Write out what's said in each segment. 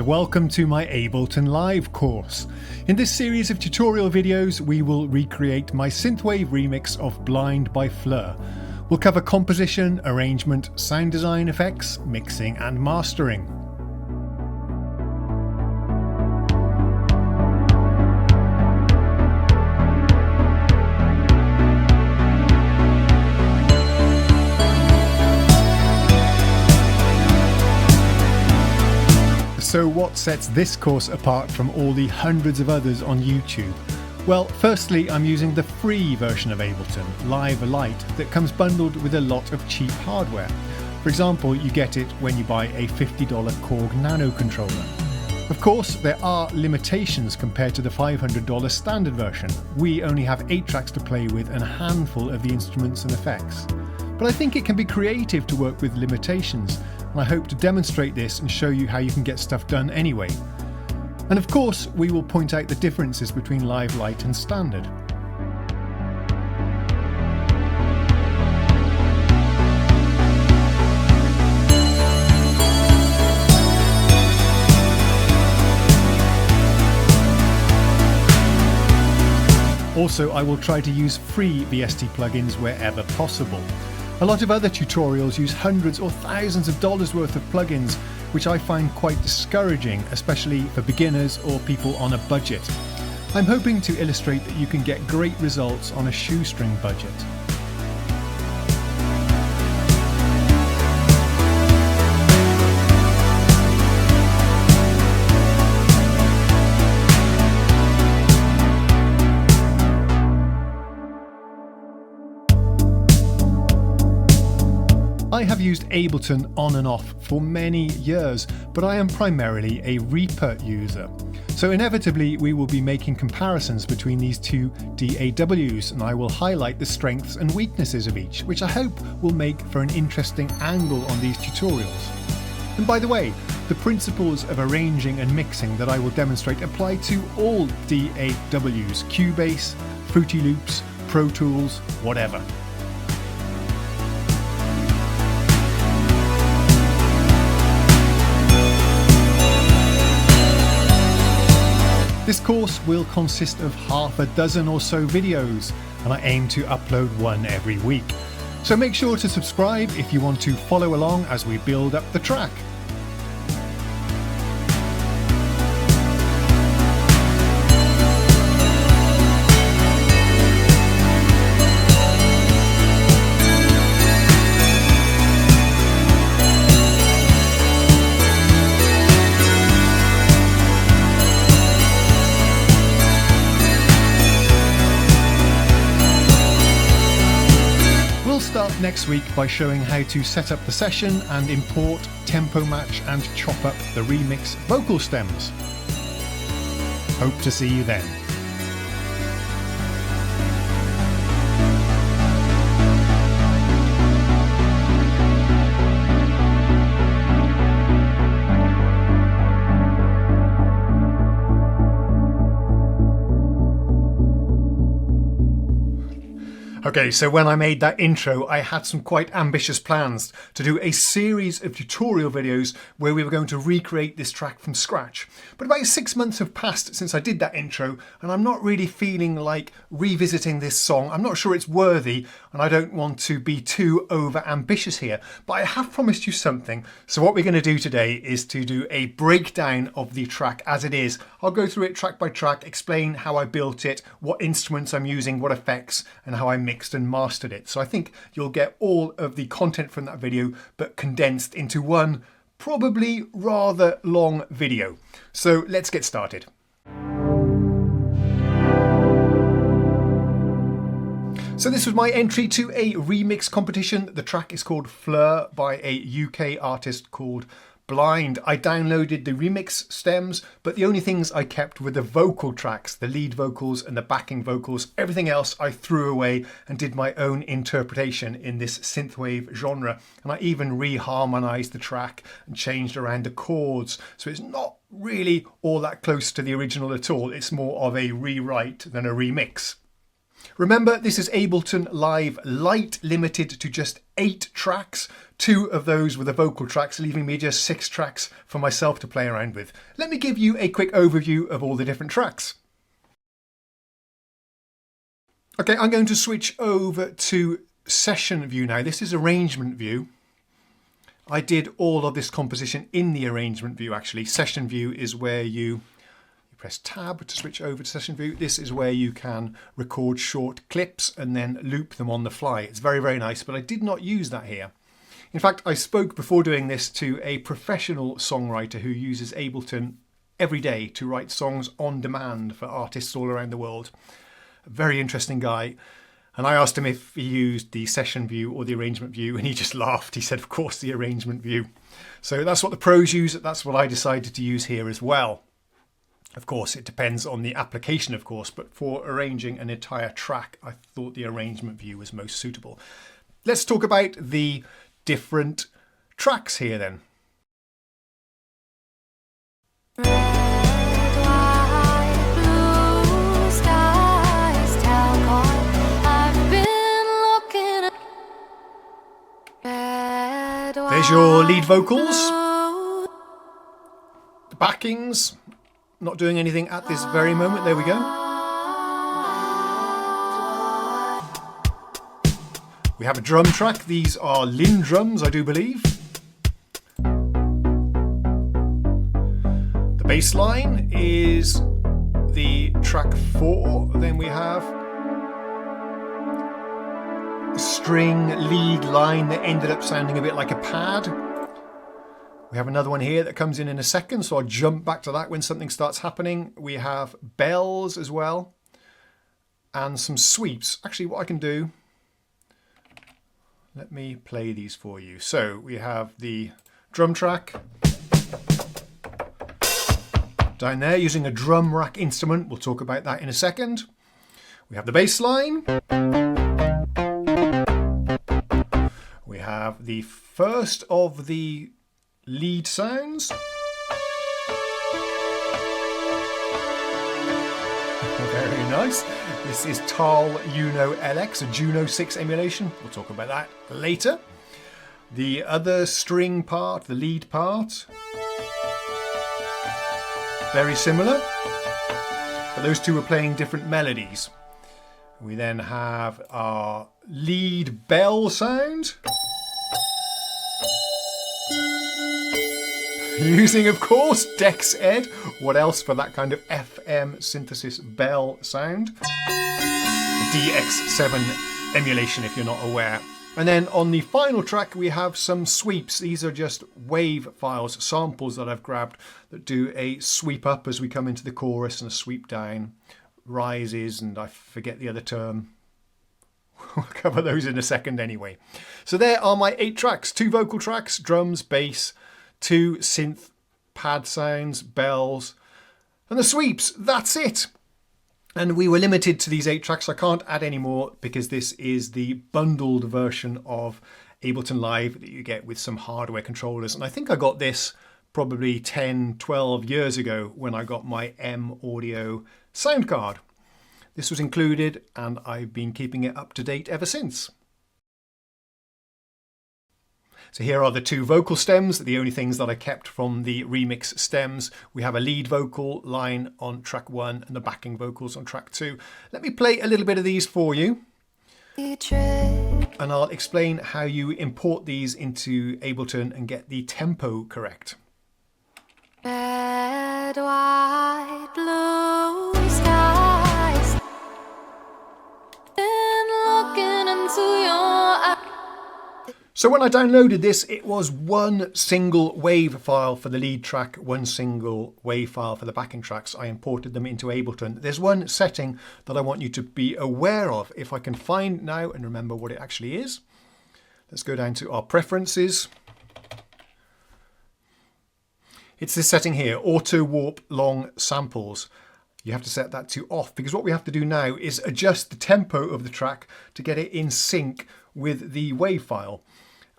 and welcome to my Ableton Live course. In this series of tutorial videos we will recreate my synthwave remix of Blind by Fleur. We'll cover composition, arrangement, sound design, effects, mixing and mastering. So what sets this course apart from all the hundreds of others on YouTube? Well, firstly, I'm using the free version of Ableton Live Lite that comes bundled with a lot of cheap hardware. For example, you get it when you buy a $50 Korg Nano controller. Of course, there are limitations compared to the $500 standard version. We only have 8 tracks to play with and a handful of the instruments and effects. But I think it can be creative to work with limitations, and I hope to demonstrate this and show you how you can get stuff done anyway. And of course, we will point out the differences between Live Lite and standard. Also, I will try to use free VST plugins wherever possible. A lot of other tutorials use hundreds or thousands of dollars worth of plugins, which I find quite discouraging, especially for beginners or people on a budget. I'm hoping to illustrate that you can get great results on a shoestring budget. I have used Ableton on and off for many years, but I am primarily a Reaper user. So inevitably we will be making comparisons between these two DAWs, and I will highlight the strengths and weaknesses of each, which I hope will make for an interesting angle on these tutorials. And by the way, the principles of arranging and mixing that I will demonstrate apply to all DAWs, Cubase, Fruity Loops, Pro Tools, whatever. This course will consist of half a dozen or so videos, and I aim to upload one every week. So make sure to subscribe if you want to follow along as we build up the track. Start next week by showing how to set up the session and import, tempo match and chop up the remix vocal stems. Hope to see you then. Okay, so when I made that intro, I had some quite ambitious plans to do a series of tutorial videos where we were going to recreate this track from scratch. But about 6 months have passed since I did that intro, and I'm not really feeling like revisiting this song. I'm not sure it's worthy, and I don't want to be too over ambitious here, but I have promised you something. So what we're going to do today is to do a breakdown of the track as it is. I'll go through it track by track, explain how I built it, what instruments I'm using, what effects, and how I mixed and mastered it. So I think you'll get all of the content from that video, but condensed into one probably rather long video. So let's get started. So this was my entry to a remix competition. The track is called Fleur by a UK artist called Blind. I downloaded the remix stems, but the only things I kept were the vocal tracks, the lead vocals and the backing vocals. Everything else I threw away and did my own interpretation in this synthwave genre. And I even reharmonized the track and changed around the chords. So it's not really all that close to the original at all. It's more of a rewrite than a remix. Remember, this is Ableton Live Lite, limited to just 8 tracks. 2 of those were the vocal tracks, leaving me just 6 tracks for myself to play around with. Let me give you a quick overview of all the different tracks. Okay, I'm going to switch over to session view now. This is arrangement view. I did all of this composition in the arrangement view actually. Session view is where you press tab to switch over to session view. This is where you can record short clips and then loop them on the fly. It's very, very nice, but I did not use that here. In fact, I spoke before doing this to a professional songwriter who uses Ableton every day to write songs on demand for artists all around the world. A very interesting guy. And I asked him if he used the session view or the arrangement view, and he just laughed. He said, of course, the arrangement view. So that's what the pros use. That's what I decided to use here as well. Of course, it depends on the application, of course, but for arranging an entire track, I thought the arrangement view was most suitable. Let's talk about the different tracks here then. There's your lead vocals, the backings, not doing anything at this very moment. There we go. We have a drum track. These are LinnDrums, I do believe. The bass line is the track 4. Then we have a string lead line that ended up sounding a bit like a pad. We have another one here that comes in a second, so I'll jump back to that when something starts happening. We have bells as well and some sweeps. Actually, what I can do, let me play these for you. So we have the drum track down there using a drum rack instrument. We'll talk about that in a second. We have the bass line. We have the first of the lead sounds. Very nice. This is TAL UNO LX, a Juno 6 emulation. We'll talk about that later. The other string part, the lead part, very similar, but those two are playing different melodies. We then have our lead bell sound, using, of course, DEXED. What else for that kind of FM synthesis bell sound? The DX7 emulation, if you're not aware. And then on the final track, we have some sweeps. These are just wave files, samples that I've grabbed that do a sweep up as we come into the chorus and a sweep down, rises, and I forget the other term. We'll cover those in a second anyway. So there are my 8 tracks, 2 vocal tracks, drums, bass, 2 synth pad sounds, bells, and the sweeps. That's it. And we were limited to these 8 tracks. I can't add any more because this is the bundled version of Ableton Live that you get with some hardware controllers. And I think I got this probably 10, 12 years ago when I got my M Audio sound card. This was included and I've been keeping it up to date ever since. So here are the 2 vocal stems, the only things that I kept from the remix stems. We have a lead vocal line on track 1 and the backing vocals on track 2. Let me play a little bit of these for you. And I'll explain how you import these into Ableton and get the tempo correct. Red, white, blue skies. Been looking into your eyes. So when I downloaded this, it was one single wave file for the lead track, one single wave file for the backing tracks. I imported them into Ableton. There's one setting that I want you to be aware of. If I can find now and remember what it actually is. Let's go down to our preferences. It's this setting here, auto warp long samples. You have to set that to off because what we have to do now is adjust the tempo of the track to get it in sync with the wave file.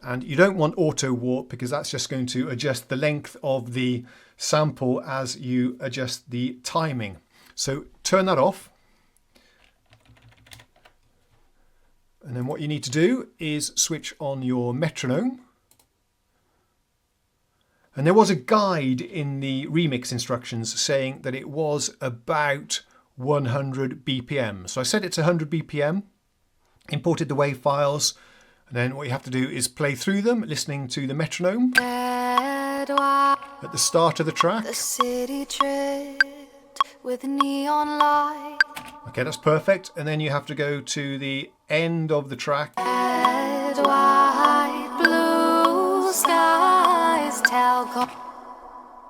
And you don't want auto warp because that's just going to adjust the length of the sample as you adjust the timing. So turn that off. And then what you need to do is switch on your metronome. And there was a guide in the remix instructions saying that it was about 100 BPM. So I set it to 100 BPM, imported the WAV files, and then what you have to do is play through them, listening to the metronome at the start of the track. The city tripped with neon light. Okay, that's perfect. And then you have to go to the end of the track. Red, white, blue skies tell God.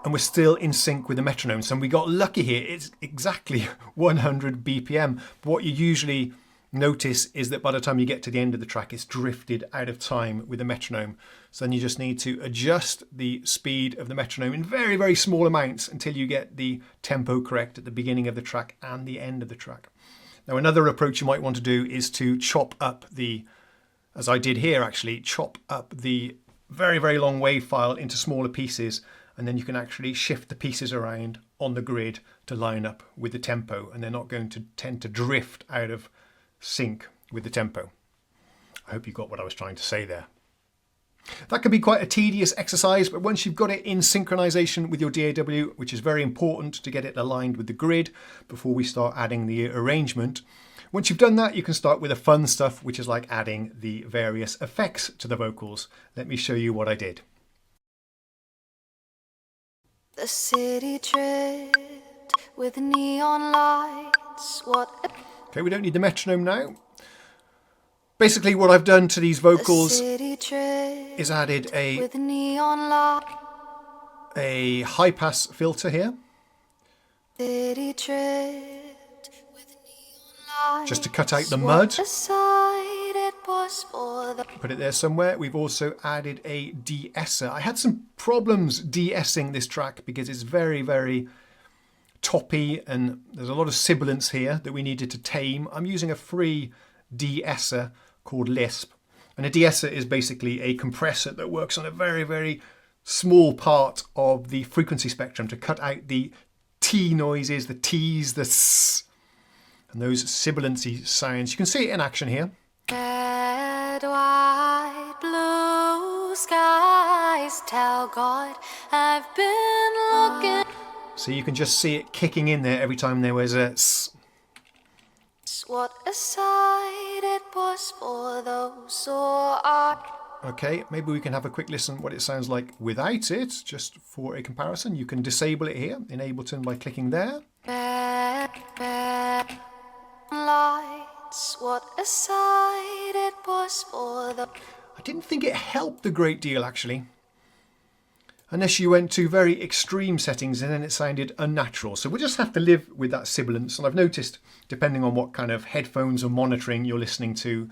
And we're still in sync with the metronome. So we got lucky here. It's exactly 100 BPM. But what you usually notice is that by the time you get to the end of the track, it's drifted out of time with the metronome. So then you just need to adjust the speed of the metronome in very, very small amounts until you get the tempo correct at the beginning of the track and the end of the track. Now, another approach you might want to do is to chop up the, as I did here actually, chop up the very, very long WAV file into smaller pieces, and then you can actually shift the pieces around on the grid to line up with the tempo, and they're not going to tend to drift out of sync with the tempo. I hope you got what I was trying to say there. That can be quite a tedious exercise, but once you've got it in synchronization with your DAW, which is very important to get it aligned with the grid before we start adding the arrangement, once you've done that, you can start with the fun stuff, which is like adding the various effects to the vocals. Let me show you what I did. The city tripped with neon lights. Okay, we don't need the metronome now. Basically what I've done to these vocals is added a high-pass filter here. Just to cut out the mud. Put it there somewhere. We've also added a de-esser. I had some problems de-essing this track because it's very, very toppy and there's a lot of sibilance here that we needed to tame. I'm using a free de-esser called Lisp. And a de-esser is basically a compressor that works on a very, very small part of the frequency spectrum to cut out the T noises, the T's, the S, and those sibilancy sounds. You can see it in action here. Red, white, blue skies tell God I've been looking. So you can just see it kicking in there every time there was a S. What a sight it was for those who are. Okay, maybe we can have a quick listen what it sounds like without it, just for a comparison. You can disable it here in Ableton by clicking there. Red, red lights, what a sight it was for the. I didn't think it helped a great deal actually. Unless you went to very extreme settings and then it sounded unnatural. So we'll just have to live with that sibilance. And I've noticed, depending on what kind of headphones or monitoring you're listening to,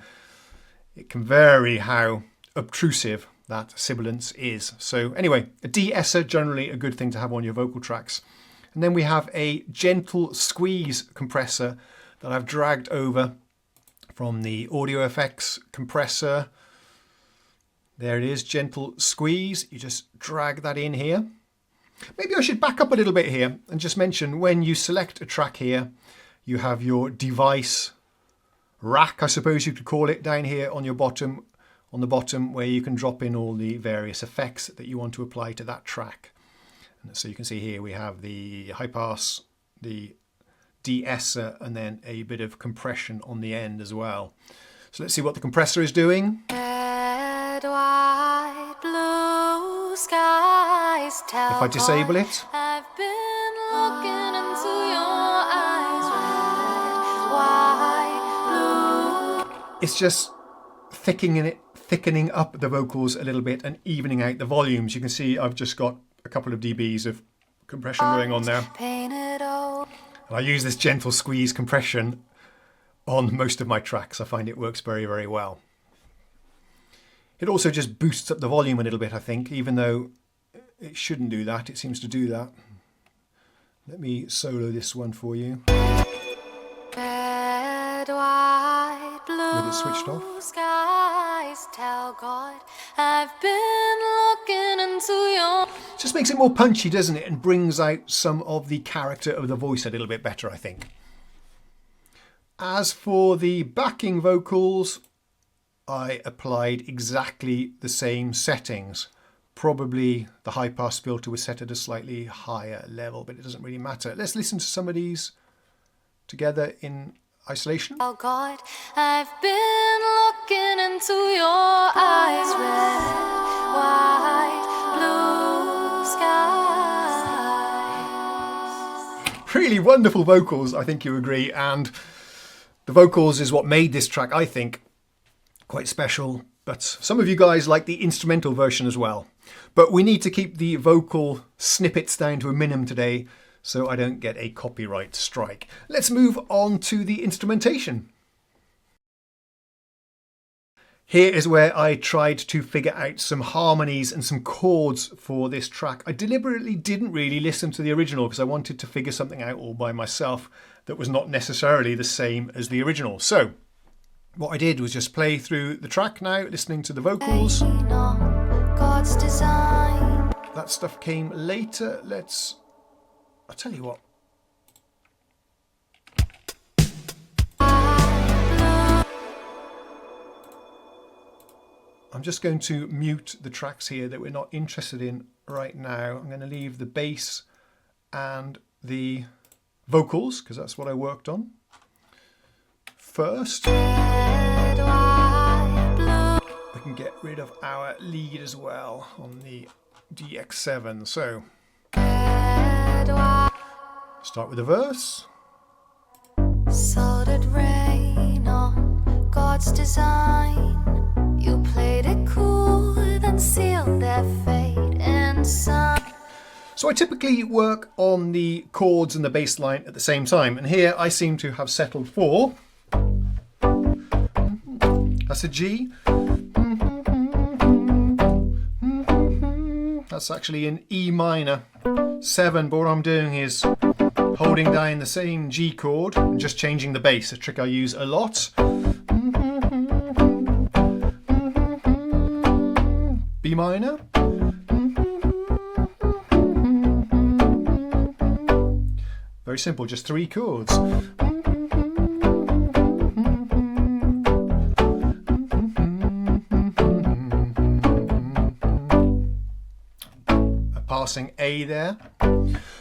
it can vary how obtrusive that sibilance is. So anyway, a de-esser, generally a good thing to have on your vocal tracks. And then we have a gentle squeeze compressor that I've dragged over from the audio effects compressor. There it is, gentle squeeze. You just drag that in here. Maybe I should back up a little bit here and just mention when you select a track here, you have your device rack, I suppose you could call it, down here on your bottom, on the bottom, where you can drop in all the various effects that you want to apply to that track. And so you can see here we have the high pass, the de-esser, and then a bit of compression on the end as well. So let's see what the compressor is doing. Red, white, blue skies tell If I disable it, I've been looking into your eyes. Red, white, blue. it's just thickening up the vocals a little bit and evening out the volumes. You can see I've just got a couple of dBs of compression going on there. Painted over. And I use this gentle squeeze compression on most of my tracks. I find it works very, very well. It also just boosts up the volume a little bit, I think, even though it shouldn't do that. It seems to do that. Let me solo this one for you. Red, white, blue With it switched off. skies tell God I've been looking into your. It just makes it more punchy, doesn't it? And brings out some of the character of the voice a little bit better, I think. As for the backing vocals, I applied exactly the same settings. Probably the high pass filter was set at a slightly higher level, but it doesn't really matter. Let's listen to some of these together in isolation. Oh God, I've been looking into your eyes, red, white, blue skies. Really wonderful vocals, I think you agree, and the vocals is what made this track, I think, quite special. But some of you guys like the instrumental version as well. But we need to keep the vocal snippets down to a minimum today, so I don't get a copyright strike. Let's move on to the instrumentation. Here is where I tried to figure out some harmonies and some chords for this track. I deliberately didn't really listen to the original because I wanted to figure something out all by myself that was not necessarily the same as the original. So what I did was just play through the track now, listening to the vocals. God's design. That stuff came later. I'll tell you what. I'm just going to mute the tracks here that we're not interested in right now. I'm going to leave the bass and the vocals, because that's what I worked on first. Red, white, blue. We can get rid of our lead as well on the DX7. So Red, white. start with the verse. So did rain on God's design. You played it cool, then sealed their fate in sun. So I typically work on the chords and the bass line at the same time, and here I seem to have settled for, that's a G, that's actually an E minor 7, but what I'm doing is holding down the same G chord and just changing the bass, a trick I use a lot. B minor. Very simple, just 3 chords. A passing A there.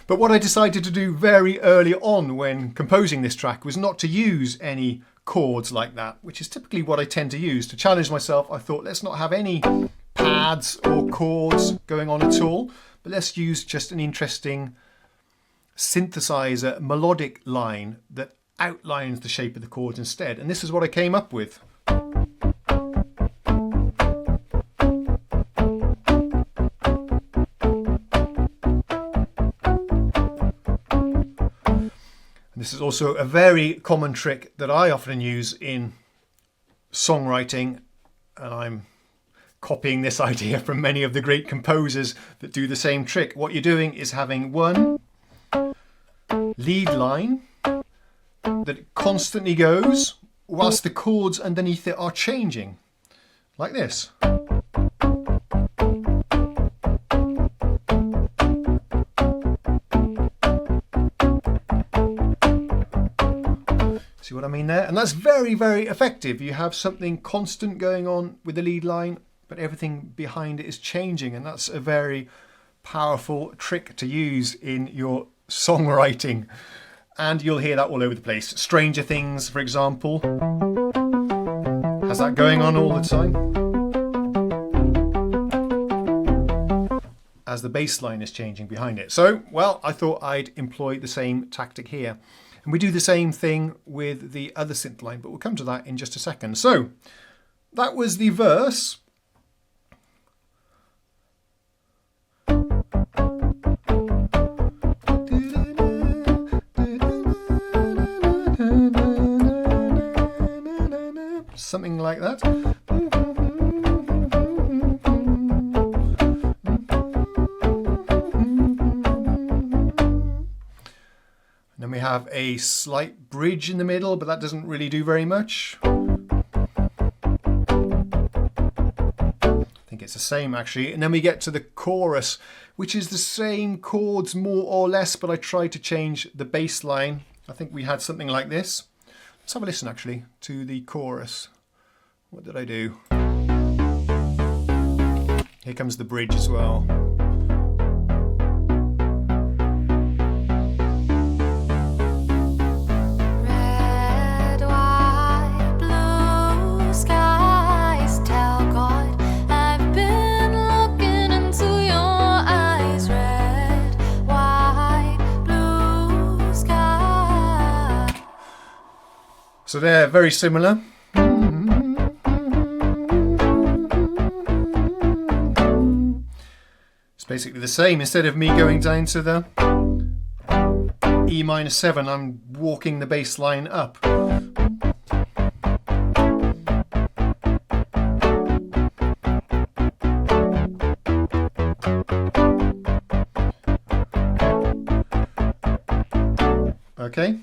But what I decided to do very early on when composing this track was not to use any chords like that, which is typically what I tend to use. To challenge myself, I thought let's not have any pads or chords going on at all, but let's use just an interesting synthesizer melodic line that outlines the shape of the chords instead. And this is what I came up with. And this is also a very common trick that I often use in songwriting, and I'm copying this idea from many of the great composers that do the same trick. What you're doing is having one lead line that constantly goes whilst the chords underneath it are changing, like this. See what I mean there? And that's very, very effective. You have something constant going on with the lead line, but everything behind it is changing, and that's a very powerful trick to use in your songwriting. And you'll hear that all over the place. Stranger Things, for example, has that going on all the time as the bass line is changing behind it. So, well, I thought I'd employ the same tactic here. And we do the same thing with the other synth line, but we'll come to that in just a second. So, that was the verse. Something like that. And then we have a slight bridge in the middle, but that doesn't really do very much. I think it's the same actually. And then we get to the chorus, which is the same chords more or less, but I tried to change the bass line. I think we had something like this. Let's have a listen actually to the chorus. What did I do? Here comes the bridge as well. So they're very similar. It's basically the same. Instead of me going down to the E-7, I'm walking the bass line up. Okay.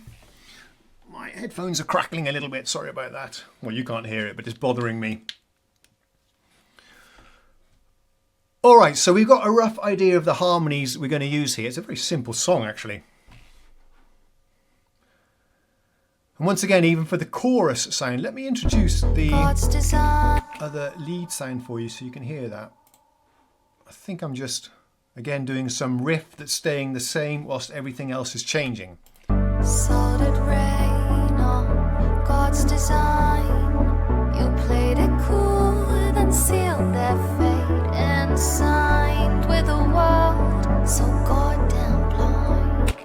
My headphones are crackling a little bit, sorry about that. Well, you can't hear it, but it's bothering me. Alright, so we've got a rough idea of the harmonies we're going to use here. It's a very simple song, actually. And once again, even for the chorus sound, let me introduce the other lead sound for you so you can hear that. I think I'm just, again, doing some riff that's staying the same whilst everything else is changing. Solid rain on God's design. You played it cool, then sealed their fate and signed with a world so goddamn blind.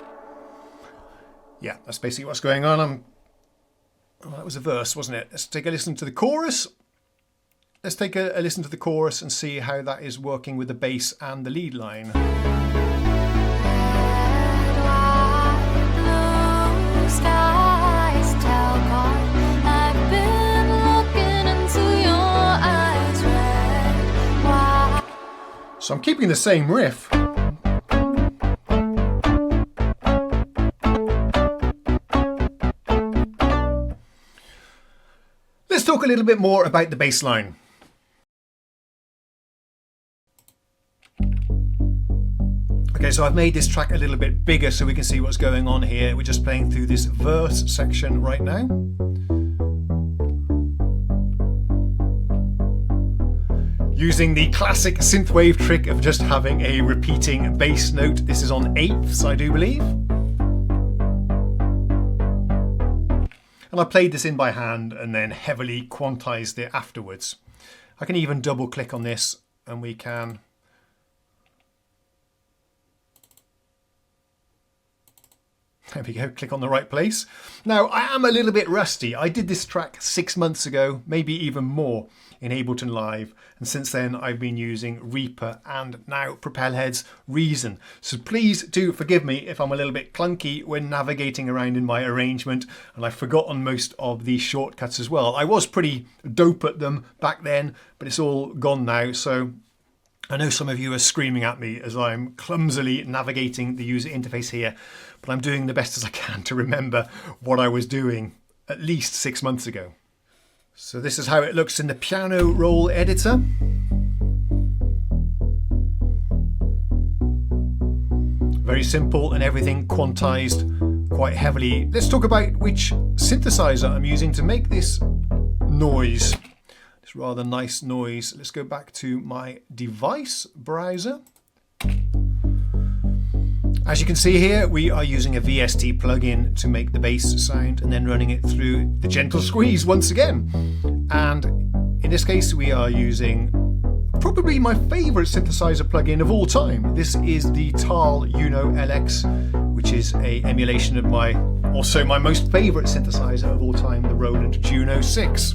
Yeah, that's basically what's going on. Oh, that was a verse, wasn't it? Let's take a listen to the chorus. Let's take a listen to the chorus and see how that is working with the bass and the lead line. So I'm keeping the same riff. Let's talk a little bit more about the bass line. Okay, so I've made this track a little bit bigger so we can see what's going on here. We're just playing through this verse section right now. Using the classic synthwave trick of just having a repeating bass note. This is on eighths, I do believe. And I played this in by hand and then heavily quantized it afterwards. I can even double click on this and we can there we go, click on the right place. Now, I am a little bit rusty. I did this track 6 months ago, maybe even more, in Ableton Live. And since then, I've been using Reaper and now Propelhead's Reason. So please do forgive me if I'm a little bit clunky when navigating around in my arrangement. And I've forgotten most of these shortcuts as well. I was pretty dope at them back then, but it's all gone now. So I know some of you are screaming at me as I'm clumsily navigating the user interface here, but I'm doing the best as I can to remember what I was doing at least 6 months ago. So this is how it looks in the piano roll editor. Very simple and everything quantized quite heavily. Let's talk about which synthesizer I'm using to make this noise. This rather nice noise. Let's go back to my device browser. As you can see here, we are using a VST plugin to make the bass sound and then running it through the gentle squeeze once again. And in this case, we are using probably my favorite synthesizer plugin of all time. This is the TAL UNO LX, which is an emulation of also my most favorite synthesizer of all time, the Roland Juno 6.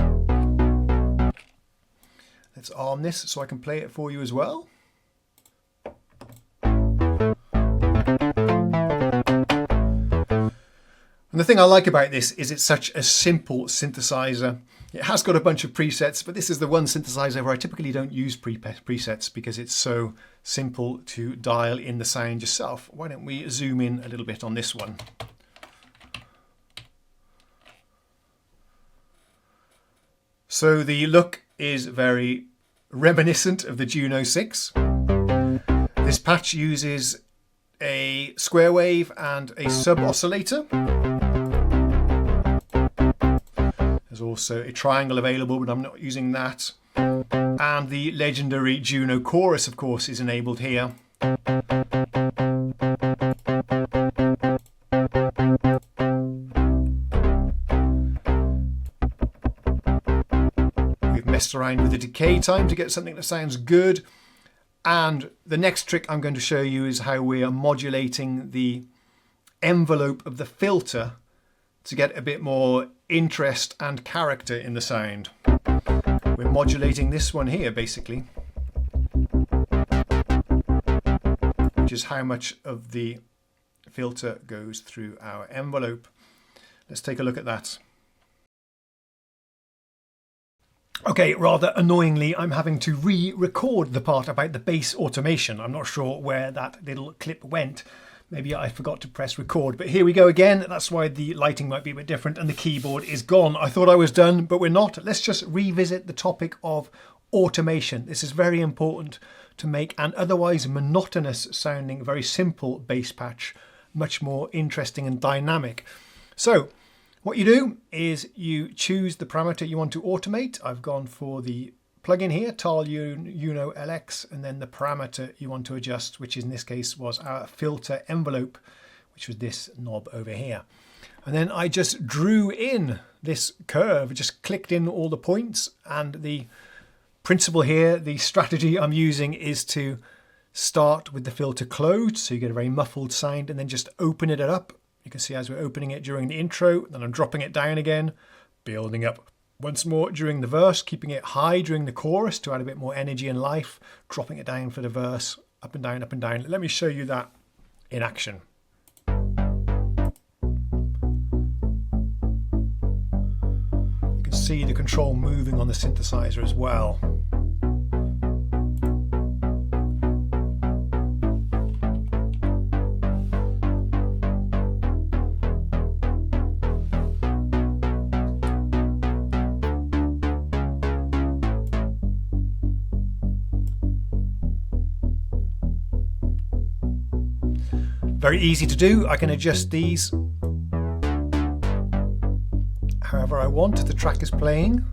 Let's arm this so I can play it for you as well. And the thing I like about this is it's such a simple synthesizer. It has got a bunch of presets, but this is the one synthesizer where I typically don't use presets because it's so simple to dial in the sound yourself. Why don't we zoom in a little bit on this one? So the look is very reminiscent of the Juno 6. This patch uses a square wave and a sub oscillator. There's also a triangle available, but I'm not using that. And the legendary Juno chorus, of course, is enabled here. We've messed around with the decay time to get something that sounds good. And the next trick I'm going to show you is how we are modulating the envelope of the filter to get a bit more interest and character in the sound. We're modulating this one here basically, which is how much of the filter goes through our envelope. Let's take a look at that. Okay, rather annoyingly, I'm having to re-record the part about the bass automation. I'm not sure where that little clip went. Maybe I forgot to press record, but here we go again. That's why the lighting might be a bit different and the keyboard is gone. I thought I was done, but we're not. Let's just revisit the topic of automation. This is very important to make an otherwise monotonous sounding, very simple bass patch much more interesting and dynamic. So what you do is you choose the parameter you want to automate. I've gone for the plugin here, TAL UNO LX, and then the parameter you want to adjust, which in this case was our filter envelope, which was this knob over here. And then I just drew in this curve, just clicked in all the points, and the principle here, the strategy I'm using is to start with the filter closed, so you get a very muffled sound, and then just open it up. You can see as we're opening it during the intro, then I'm dropping it down again, building up once more during the verse, keeping it high during the chorus to add a bit more energy and life, dropping it down for the verse, up and down, up and down. Let me show you that in action. You can see the control moving on the synthesizer as well. Very easy to do. I can adjust these however I want. The track is playing.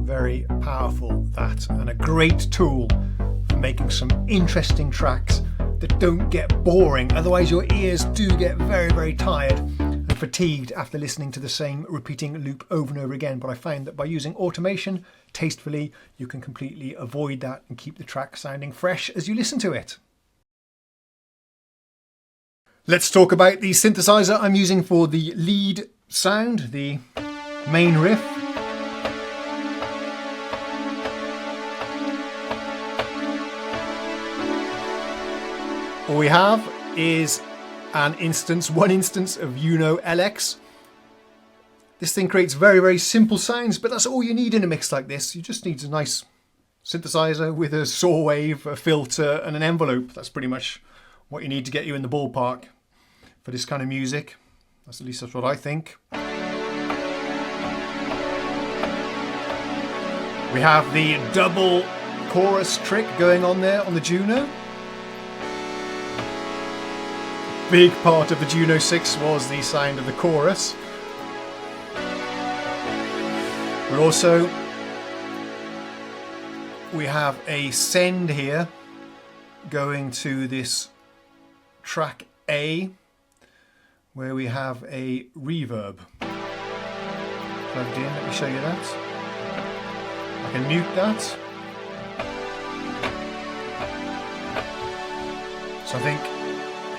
Very powerful, that, and a great tool for making some interesting tracks that don't get boring. Otherwise your ears do get very, very tired and fatigued after listening to the same repeating loop over and over again. But I find that by using automation tastefully, you can completely avoid that and keep the track sounding fresh as you listen to it. Let's talk about the synthesizer I'm using for the lead sound, the main riff. All we have is one instance of Uno LX. This thing creates very, very simple sounds, but that's all you need in a mix like this. You just need a nice synthesizer with a saw wave, a filter, and an envelope. That's pretty much what you need to get you in the ballpark for this kind of music. At least that's what I think. We have the double chorus trick going on there on the Juno. Big part of the Juno 6 was the sound of the chorus. But also, we have a send here going to this track A, where we have a reverb plugged in. Let me show you that. I can mute that. So I think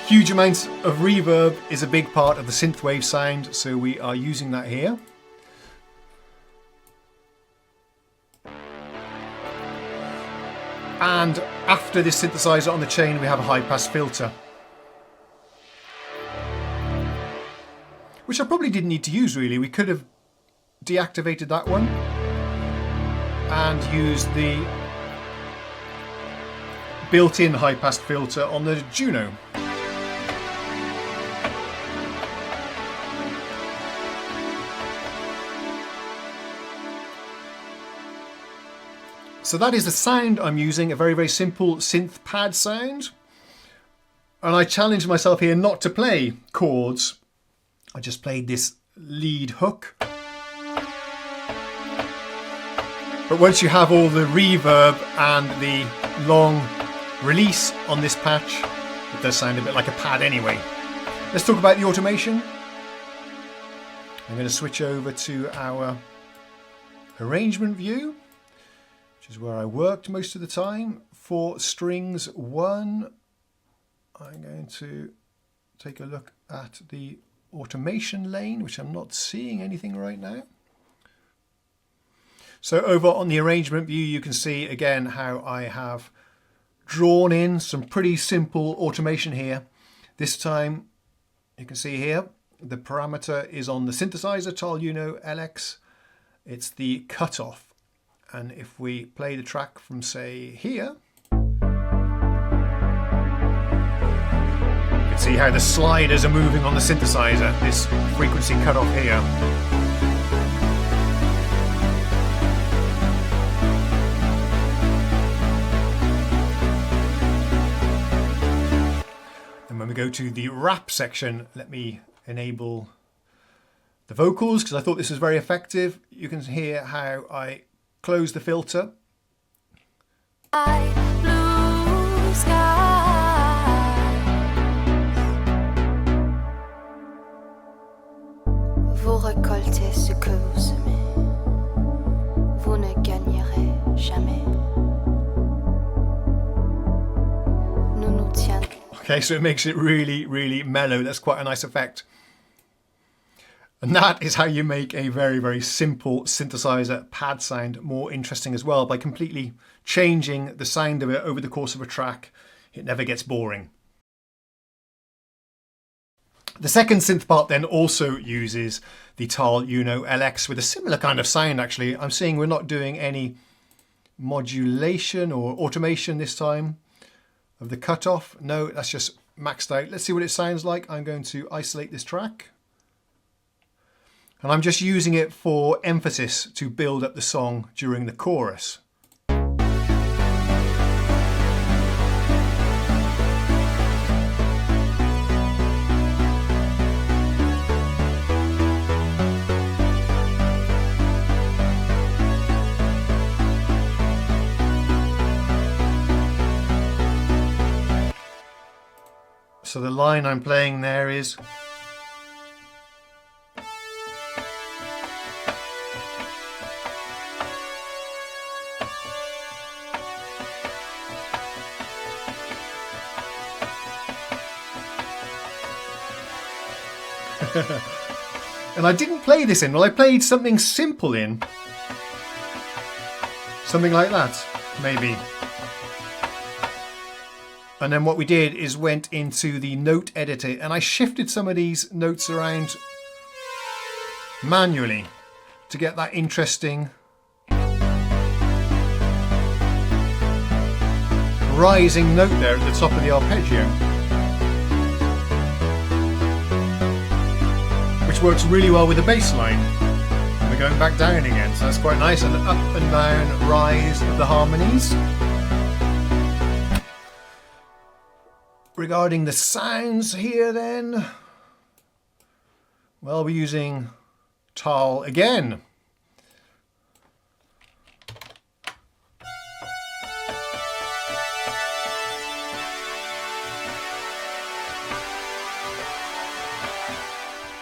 huge amounts of reverb is a big part of the synthwave sound, so we are using that here. And after this synthesizer on the chain, we have a high-pass filter, which I probably didn't need to use really. We could have deactivated that one and used the built-in high-pass filter on the Juno. So that is the sound I'm using, a very, very simple synth pad sound. And I challenged myself here not to play chords. I just played this lead hook. But once you have all the reverb and the long release on this patch, it does sound a bit like a pad anyway. Let's talk about the automation. I'm going to switch over to our arrangement view, which is where I worked most of the time. For strings 1, I'm going to take a look at the automation lane, which I'm not seeing anything right now. So over on the arrangement view, you can see again how I have drawn in some pretty simple automation here. This time, you can see here, the parameter is on the synthesizer TAL UNO LX. It's the cutoff. And if we play the track from, say, here, you can see how the sliders are moving on the synthesizer, this frequency cutoff here. When we go to the rap section, let me enable the vocals because I thought this was very effective. You can hear how I close the filter. Blue skies. Vous récoltez ce que vous semez. Vous ne gagnerez jamais. Nous nous tiendrons. Okay, so it makes it really, really mellow. That's quite a nice effect. And that is how you make a very, very simple synthesizer pad sound more interesting as well, by completely changing the sound of it over the course of a track. It never gets boring. The second synth part then also uses the TAL UNO LX with a similar kind of sound actually. I'm seeing we're not doing any modulation or automation this time of the cutoff. No, that's just maxed out. Let's see what it sounds like. I'm going to isolate this track. And I'm just using it for emphasis to build up the song during the chorus. So the line I'm playing there is and I didn't play this in, well I played something simple in. Something like that, maybe. And then what we did is went into the note editor and I shifted some of these notes around manually to get that interesting rising note there at the top of the arpeggio, which works really well with the bass line. And we're going back down again, so that's quite nice. And an up and down rise of the harmonies. Regarding the sounds here then, well, we're using TAL again.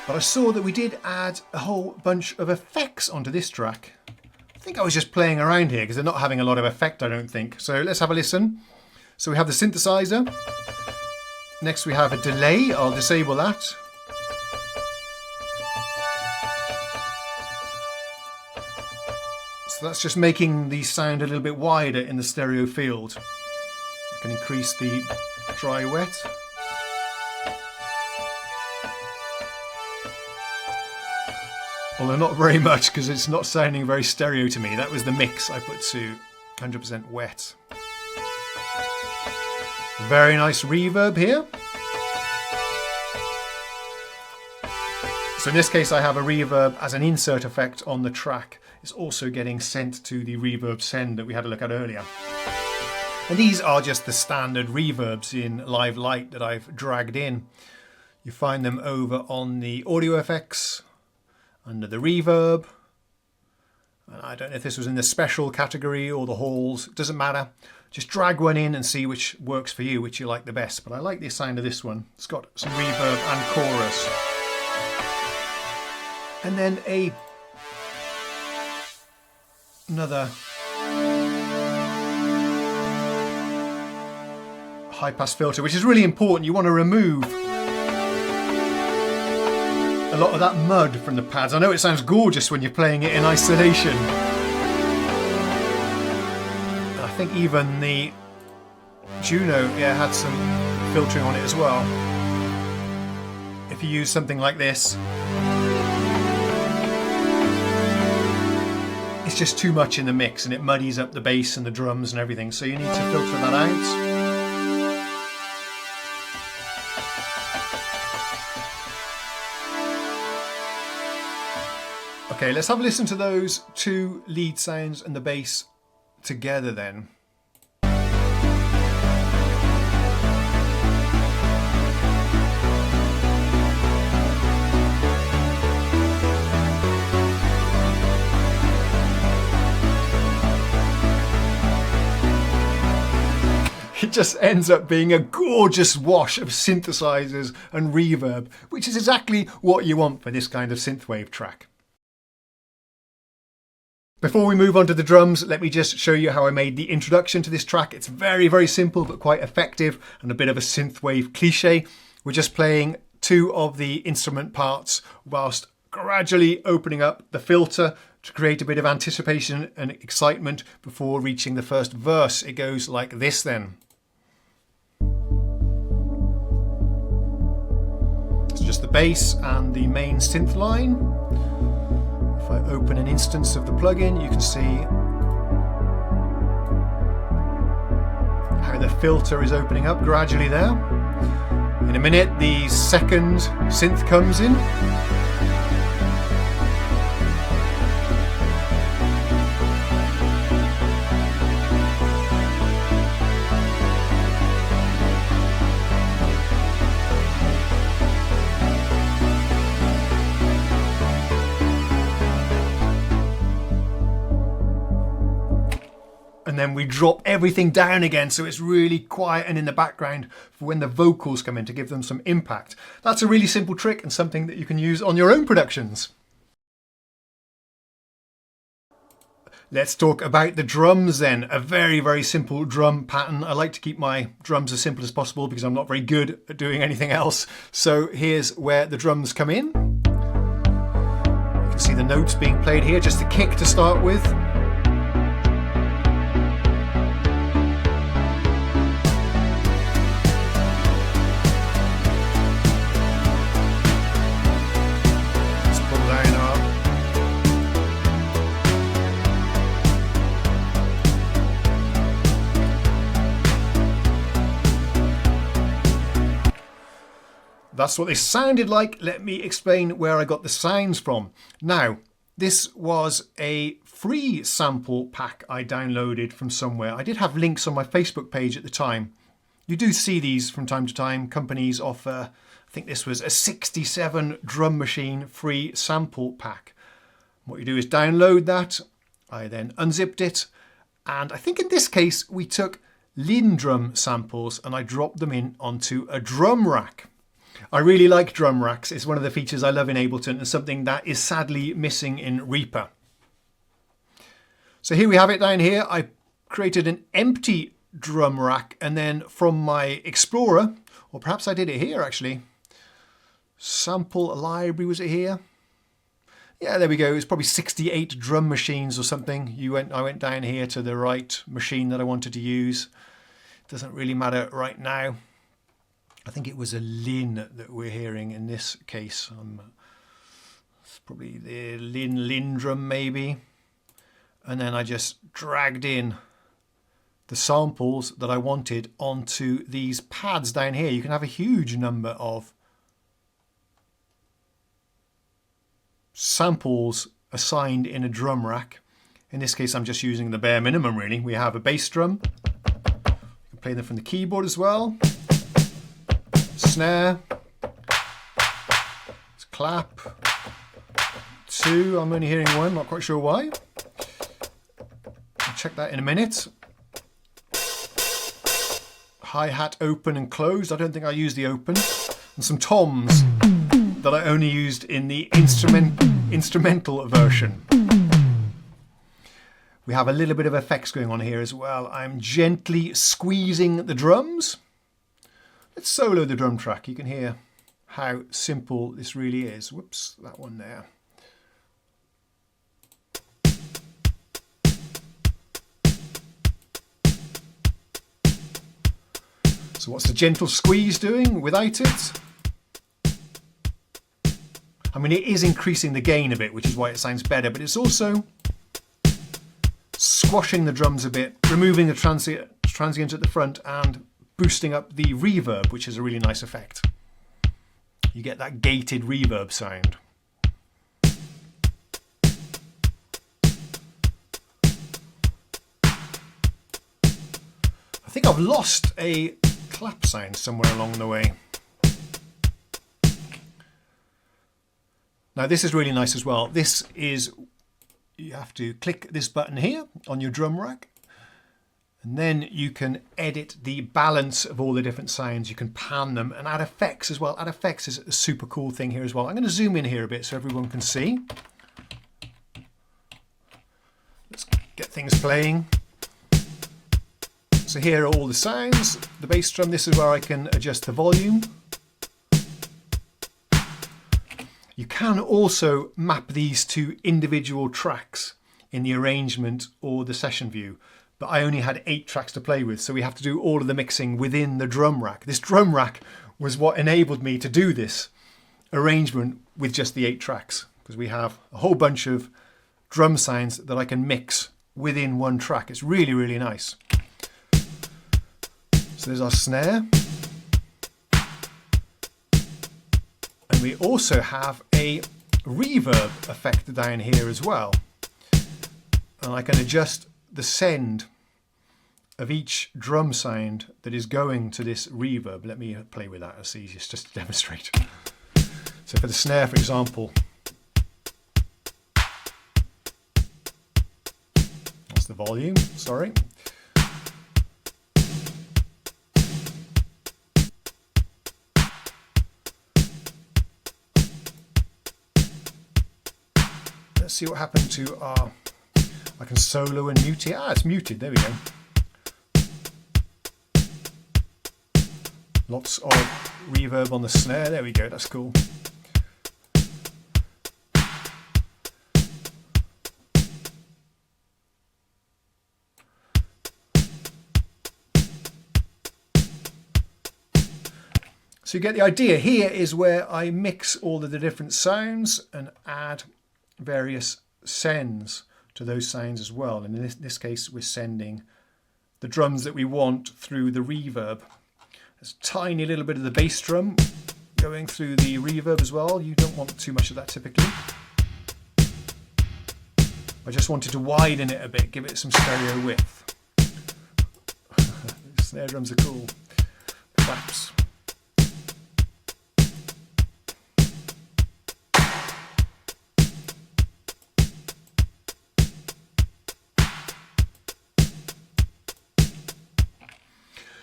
But I saw that we did add a whole bunch of effects onto this track. I think I was just playing around here because they're not having a lot of effect, I don't think. So let's have a listen. So we have the synthesizer. Next we have a delay. I'll disable that. So that's just making the sound a little bit wider in the stereo field. I can increase the dry wet. Although not very much because it's not sounding very stereo to me. That was the mix I put to 100% wet. Very nice reverb here. So in this case I have a reverb as an insert effect on the track. It's also getting sent to the reverb send that we had a look at earlier. And these are just the standard reverbs in Live Lite that I've dragged in. You find them over on the audio effects, under the reverb. And I don't know if this was in the special category or the halls, it doesn't matter. Just drag one in and see which works for you, which you like the best. But I like the sound of this one. It's got some reverb and chorus. And then another high pass filter, which is really important. You want to remove a lot of that mud from the pads. I know it sounds gorgeous when you're playing it in isolation. I think even the Juno, had some filtering on it as well. If you use something like this, it's just too much in the mix and it muddies up the bass and the drums and everything. So you need to filter that out. Okay, let's have a listen to those two lead sounds and the bass together then. It just ends up being a gorgeous wash of synthesizers and reverb, which is exactly what you want for this kind of synthwave track. Before we move on to the drums, let me just show you how I made the introduction to this track. It's very, very simple but quite effective and a bit of a synthwave cliche. We're just playing two of the instrument parts whilst gradually opening up the filter to create a bit of anticipation and excitement before reaching the first verse. It goes like this then. It's just the bass and the main synth line. If I open an instance of the plugin, you can see how the filter is opening up gradually there. In a minute, the second synth comes in. And then we drop everything down again so it's really quiet and in the background for when the vocals come in to give them some impact. That's a really simple trick and something that you can use on your own productions. Let's talk about the drums then. A very, very simple drum pattern. I like to keep my drums as simple as possible because I'm not very good at doing anything else. So here's where the drums come in. You can see the notes being played here, just the kick to start with. That's what this sounded like. Let me explain where I got the sounds from. Now, this was a free sample pack I downloaded from somewhere. I did have links on my Facebook page at the time. You do see these from time to time. Companies offer, I think this was a 67 drum machine free sample pack. What you do is download that. I then unzipped it. And I think in this case, we took LinnDrum samples and I dropped them in onto a drum rack. I really like drum racks. It's one of the features I love in Ableton and something that is sadly missing in Reaper. So here we have it down here. I created an empty drum rack and then from my Explorer, or perhaps I did it here actually. Sample library, was it here? Yeah, there we go. It's probably 68 drum machines or something. I went down here to the right machine that I wanted to use. Doesn't really matter right now. I think it was a Linn that we're hearing in this case. It's probably the LinnDrum maybe. And then I just dragged in the samples that I wanted onto these pads down here. You can have a huge number of samples assigned in a drum rack. In this case, I'm just using the bare minimum really. We have a bass drum. You can play them from the keyboard as well. Snare, clap, 2, I'm only hearing 1, not quite sure why. I'll check that in a minute. Hi-hat open and closed, I don't think I used the open. And some toms that I only used in the instrumental version. We have a little bit of effects going on here as well. I'm gently squeezing the drums. Let's solo the drum track. You can hear how simple this really is. Whoops, that one there. So what's the gentle squeeze doing without it? I mean, it is increasing the gain a bit, which is why it sounds better, but it's also squashing the drums a bit, removing the transient at the front and boosting up the reverb, which is a really nice effect. You get that gated reverb sound. I think I've lost a clap sound somewhere along the way. Now this is really nice as well. This is, you have to click this button here on your drum rack, and then you can edit the balance of all the different sounds. You can pan them and add effects as well. Add effects is a super cool thing here as well. I'm going to zoom in here a bit so everyone can see. Let's get things playing. So here are all the sounds. The bass drum, this is where I can adjust the volume. You can also map these to individual tracks in the arrangement or the session view, but I only had 8 tracks to play with, so we have to do all of the mixing within the drum rack. This drum rack was what enabled me to do this arrangement with just the 8 tracks, because we have a whole bunch of drum sounds that I can mix within one track. It's really, really nice. So there's our snare. And we also have a reverb effect down here as well. And I can adjust the send of each drum sound that is going to this reverb. Let me play with that, it's easiest just to demonstrate. So for the snare, for example, that's the volume, sorry. Let's see what happened to our, I can solo and mute it. Ah, it's muted, there we go. Lots of reverb on the snare, there we go, that's cool. So you get the idea. Here is where I mix all of the different sounds and add various sends to those sounds as well. And in this case, we're sending the drums that we want through the reverb. There's a tiny little bit of the bass drum going through the reverb as well. You don't want too much of that typically. I just wanted to widen it a bit, give it some stereo width. Snare drums are cool. Claps.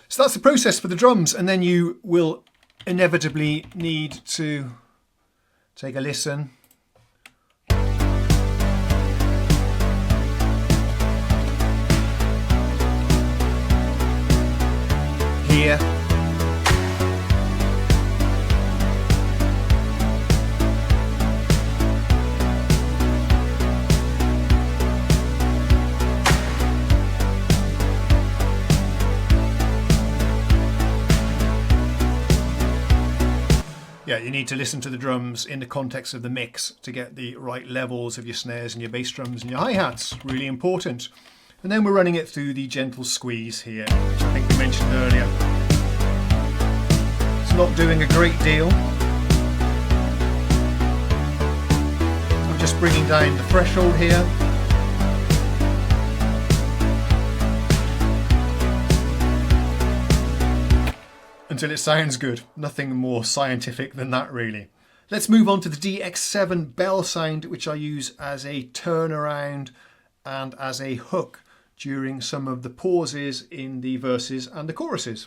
So that's the process for the drums, and then you will inevitably need to take a listen. Here. Yeah, you need to listen to the drums in the context of the mix to get the right levels of your snares and your bass drums and your hi-hats. Really important. And then we're running it through the gentle squeeze here, which I think we mentioned earlier. It's not doing a great deal. I'm just bringing down the threshold here. Until it sounds good. Nothing more scientific than that, really. Let's move on to the DX7 bell sound, which I use as a turnaround and as a hook during some of the pauses in the verses and the choruses.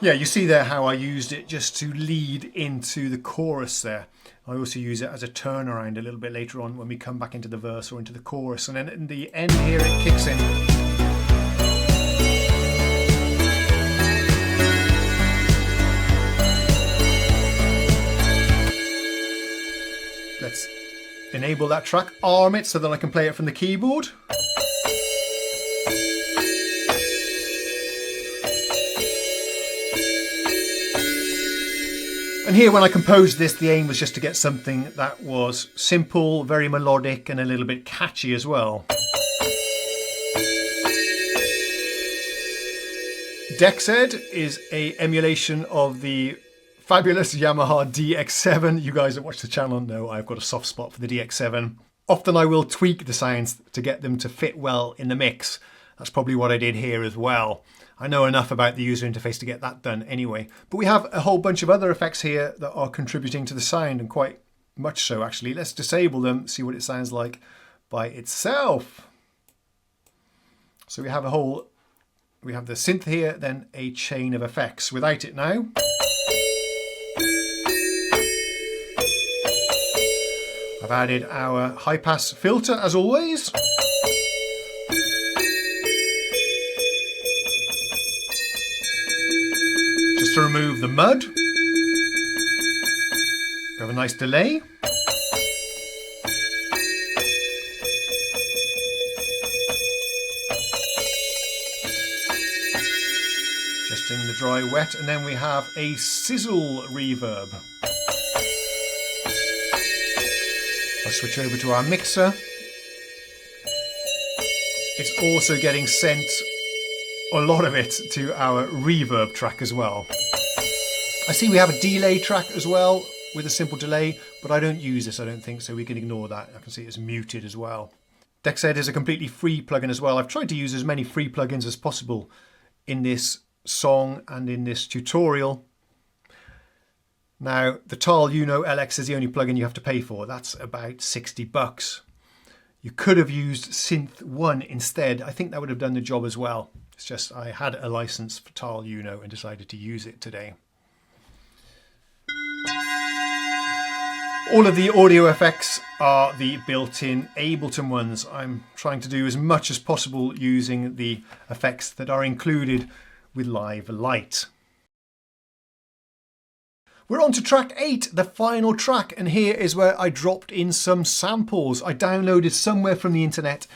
Yeah, you see there how I used it just to lead into the chorus there. I also use it as a turnaround a little bit later on when we come back into the verse or into the chorus. And then in the end here it kicks in. Let's enable that track, arm it so that I can play it from the keyboard. And here when I composed this, the aim was just to get something that was simple, very melodic and a little bit catchy as well. DEXED is an emulation of the fabulous Yamaha DX7. You guys that watch the channel know I've got a soft spot for the DX7. Often I will tweak the sounds to get them to fit well in the mix. That's probably what I did here as well. I know enough about the user interface to get that done anyway. But we have a whole bunch of other effects here that are contributing to the sound, and quite much so actually. Let's disable them, see what it sounds like by itself. So we have the synth here, then a chain of effects. Without it now. I've added our high pass filter as always. To remove the mud. We have a nice delay. Adjusting the dry wet, and then we have a sizzle reverb. I'll switch over to our mixer. It's also getting sent a lot of it to our reverb track as well. I see we have a delay track as well with a simple delay, but I don't use this, I don't think, so we can ignore that. I can see it's muted as well. DEXED is a completely free plugin as well. I've tried to use as many free plugins as possible in this song and in this tutorial. Now, the TAL UNO LX is the only plugin you have to pay for. That's about 60 bucks. You could have used Synth 1 instead. I think that would have done the job as well. It's just I had a license for TAL UNO and decided to use it today. All of the audio effects are the built-in Ableton ones. I'm trying to do as much as possible using the effects that are included with Live Lite. We're on to track 8, the final track, and here is where I dropped in some samples. I downloaded somewhere from the internet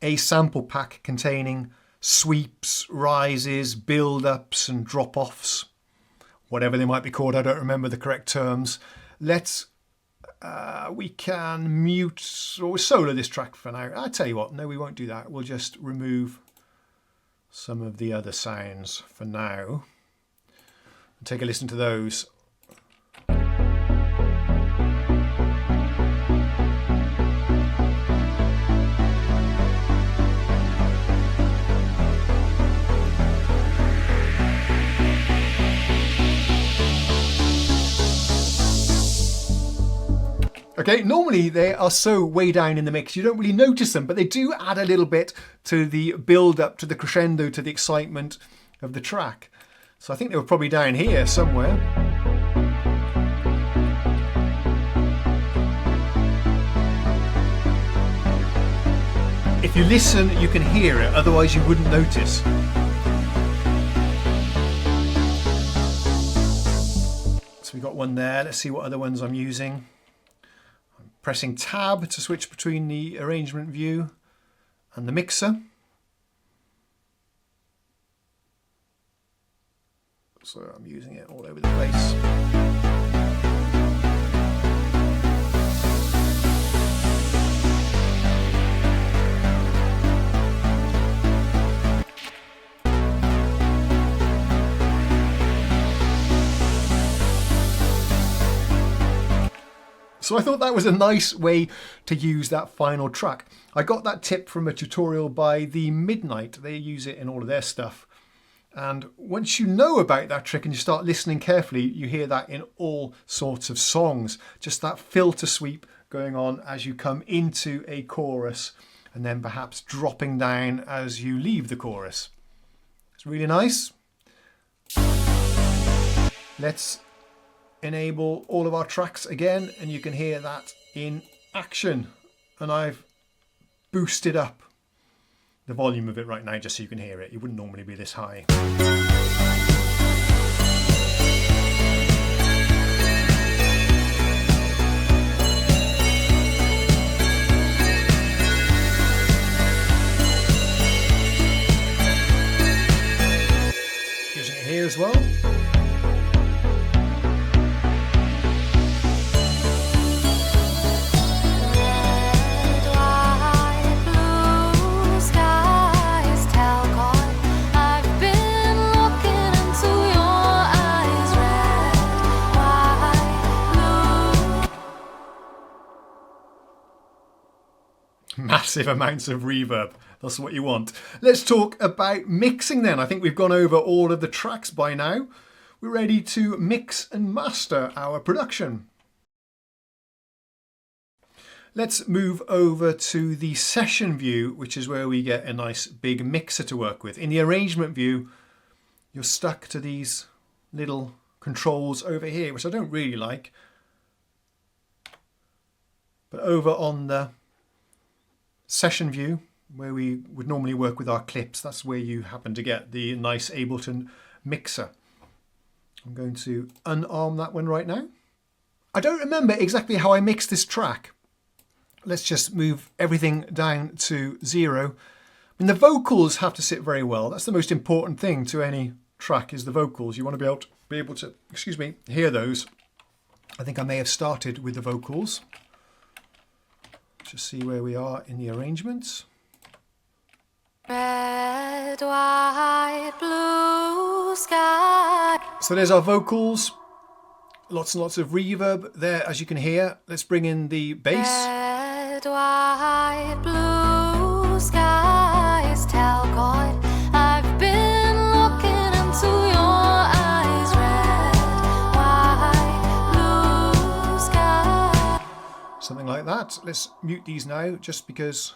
a sample pack containing sweeps, rises, build-ups and drop-offs, whatever they might be called. I don't remember the correct terms. We can mute or solo this track for now. I'll tell you what, no, we won't do that. We'll just remove some of the other sounds for now and take a listen to those. Okay, normally they are so way down in the mix you don't really notice them, but they do add a little bit to the build up, to the crescendo, to the excitement of the track. So I think they were probably down here somewhere. If you listen, you can hear it, otherwise you wouldn't notice. So we got one there. Let's see what other ones I'm using. Pressing tab to switch between the arrangement view and the mixer. So I'm using it all over the place. So I thought that was a nice way to use that final track. I got that tip from a tutorial by the Midnight. They use it in all of their stuff. And once you know about that trick and you start listening carefully, you hear that in all sorts of songs. Just that filter sweep going on as you come into a chorus and then perhaps dropping down as you leave the chorus. It's really nice. Let's enable all of our tracks again and you can hear that in action. And I've boosted up the volume of it right now just so you can hear it. It wouldn't normally be this high. Using it here as well. Massive amounts of reverb. That's what you want. Let's talk about mixing then. I think we've gone over all of the tracks by now. We're ready to mix and master our production. Let's move over to the session view, which is where we get a nice big mixer to work with. In the arrangement view, you're stuck to these little controls over here, which I don't really like. But over on the session view, where we would normally work with our clips, that's where you happen to get the nice Ableton mixer. I'm going to unarm that one right now. I don't remember exactly how I mixed this track. Let's just move everything down to 0. I mean, the vocals have to sit very well. That's the most important thing to any track, is the vocals. You want to be able to hear those. I think I may have started with the vocals. Just see where we are in the arrangements. Red, white, blue sky. So there's our vocals. Lots and lots of reverb there, as you can hear. Let's bring in the bass. Red, white, blue skies. Tell God I've been looking into your eyes. Red, white, blue sky. Something like that. Let's mute these now, just because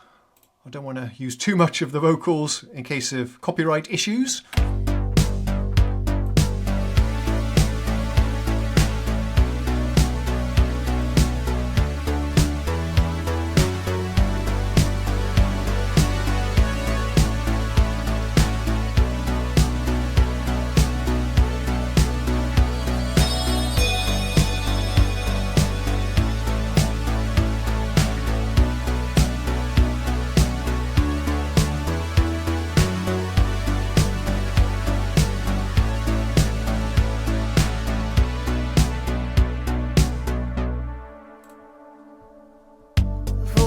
I don't want to use too much of the vocals in case of copyright issues.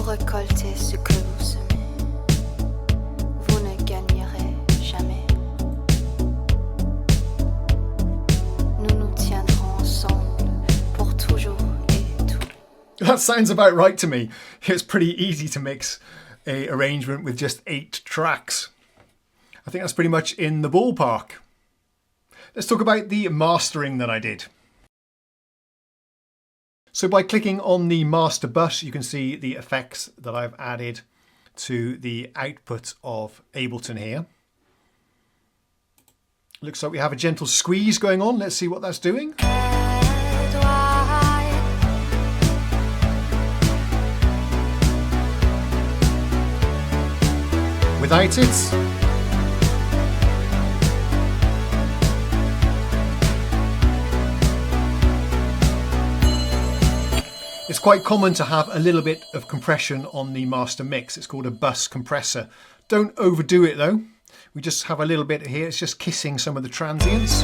Récoltez ce que vous semez, vous ne gagnerez jamais. Nous nous tiendrons ensemble pour toujours et tout. That sounds about right to me. It's pretty easy to mix an arrangement with just 8 tracks. I think that's pretty much in the ballpark. Let's talk about the mastering that I did. So by clicking on the master bus, you can see the effects that I've added to the output of Ableton here. Looks like we have a gentle squeeze going on. Let's see what that's doing. Without it. It's quite common to have a little bit of compression on the master mix. It's called a bus compressor. Don't overdo it though. We just have a little bit here. It's just kissing some of the transients.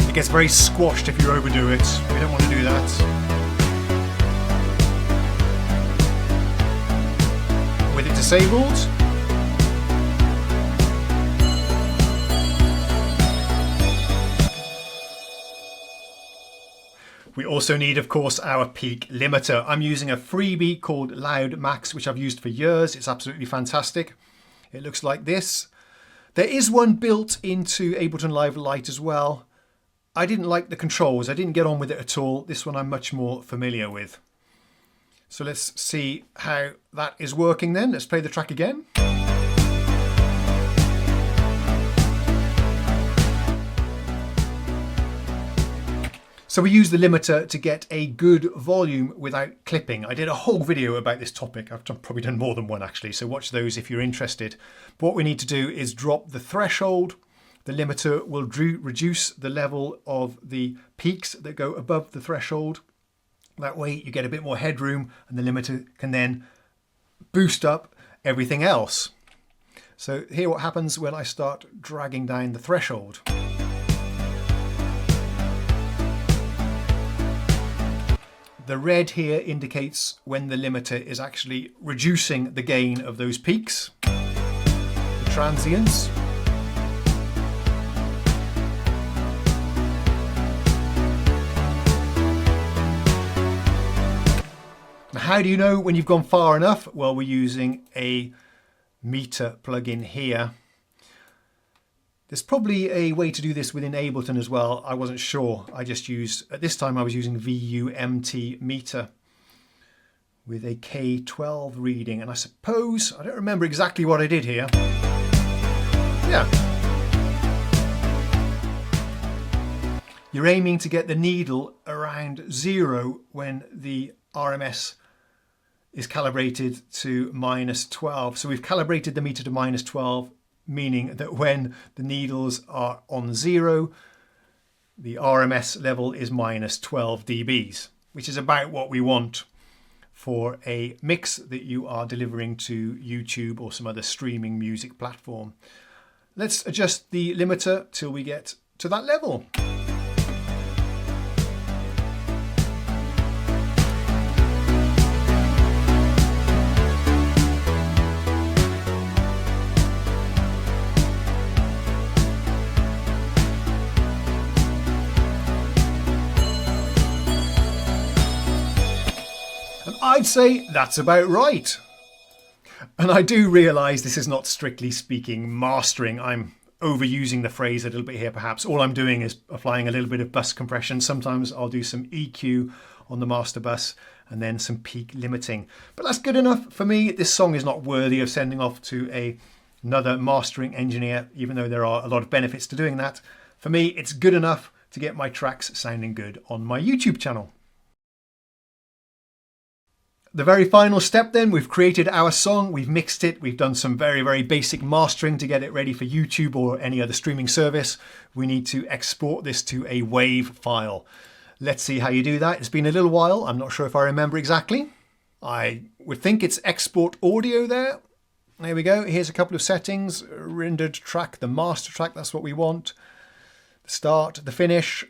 It gets very squashed if you overdo it. We don't want to do that. With it disabled. We also need, of course, our peak limiter. I'm using a freebie called Loud Max, which I've used for years. It's absolutely fantastic. It looks like this. There is one built into Ableton Live Lite as well. I didn't like the controls. I didn't get on with it at all. This one I'm much more familiar with. So let's see how that is working then. Let's play the track again. So we use the limiter to get a good volume without clipping. I did a whole video about this topic. I've probably done more than one actually, so watch those if you're interested. But what we need to do is drop the threshold. The limiter will reduce the level of the peaks that go above the threshold. That way you get a bit more headroom and the limiter can then boost up everything else. So here what happens when I start dragging down the threshold. The red here indicates when the limiter is actually reducing the gain of those peaks, the transients. Now, how do you know when you've gone far enough? Well, we're using a meter plugin here. There's probably a way to do this within Ableton as well. I wasn't sure. I just used, at this time I was using VUMT meter with a K12 reading. And I suppose, I don't remember exactly what I did here. Yeah. You're aiming to get the needle around 0 when the RMS is calibrated to -12. So we've calibrated the meter to -12. Meaning that when the needles are on 0, the RMS level is -12 dBs, which is about what we want for a mix that you are delivering to YouTube or some other streaming music platform. Let's adjust the limiter till we get to that level. I'd say that's about right. And I do realise this is not strictly speaking mastering. I'm overusing the phrase a little bit here perhaps. All I'm doing is applying a little bit of bus compression. Sometimes I'll do some EQ on the master bus and then some peak limiting. But that's good enough for me. This song is not worthy of sending off to another mastering engineer, even though there are a lot of benefits to doing that. For me, it's good enough to get my tracks sounding good on my YouTube channel. The very final step then, we've created our song, we've mixed it, we've done some very, very basic mastering to get it ready for YouTube or any other streaming service. We need to export this to a WAV file. Let's see how you do that. It's been a little while, I'm not sure if I remember exactly. I would think it's export audio there. There we go, here's a couple of settings. Rendered track, the master track, that's what we want. The start, the finish.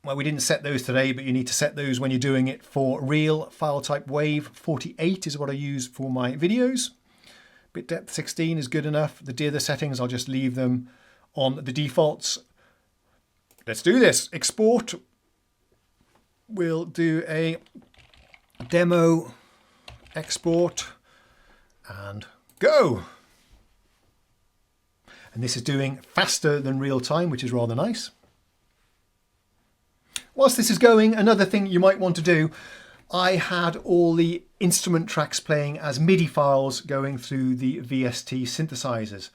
Well, we didn't set those today, but you need to set those when you're doing it for real file type WAV. 48 is what I use for my videos. Bit depth 16 is good enough. The other settings, I'll just leave them on the defaults. Let's do this. Export. We'll do a demo export and go. And this is doing faster than real time, which is rather nice. Whilst this is going, another thing you might want to do, I had all the instrument tracks playing as MIDI files going through the VST synthesizers,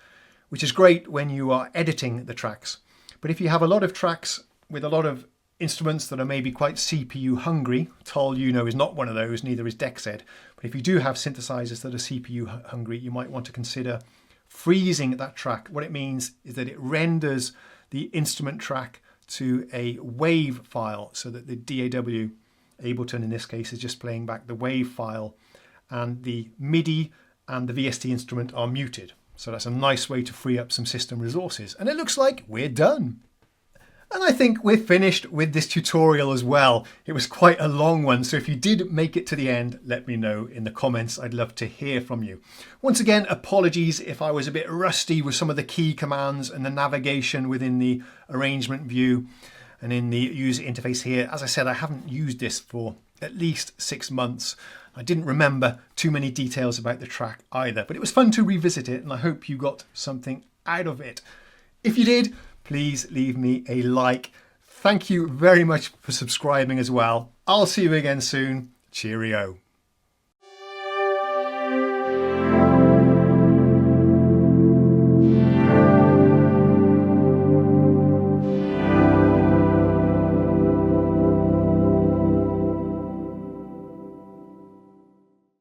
which is great when you are editing the tracks. But if you have a lot of tracks with a lot of instruments that are maybe quite CPU hungry, TAL UNO is not one of those, neither is DEXED. But if you do have synthesizers that are CPU hungry, you might want to consider freezing that track. What it means is that it renders the instrument track to a WAV file so that the DAW, Ableton in this case, is just playing back the WAV file and the MIDI and the VST instrument are muted. So that's a nice way to free up some system resources. And it looks like we're done. And I think we're finished with this tutorial as well. It was quite a long one, so if you did make it to the end, let me know in the comments. I'd love to hear from you. Once again, apologies if I was a bit rusty with some of the key commands and the navigation within the arrangement view. And in the user interface here, as I said, I haven't used this for at least 6 months. I didn't remember too many details about the track either, but it was fun to revisit it, and I hope you got something out of it. If you did, please leave me a like. Thank you very much for subscribing as well. I'll see you again soon. Cheerio.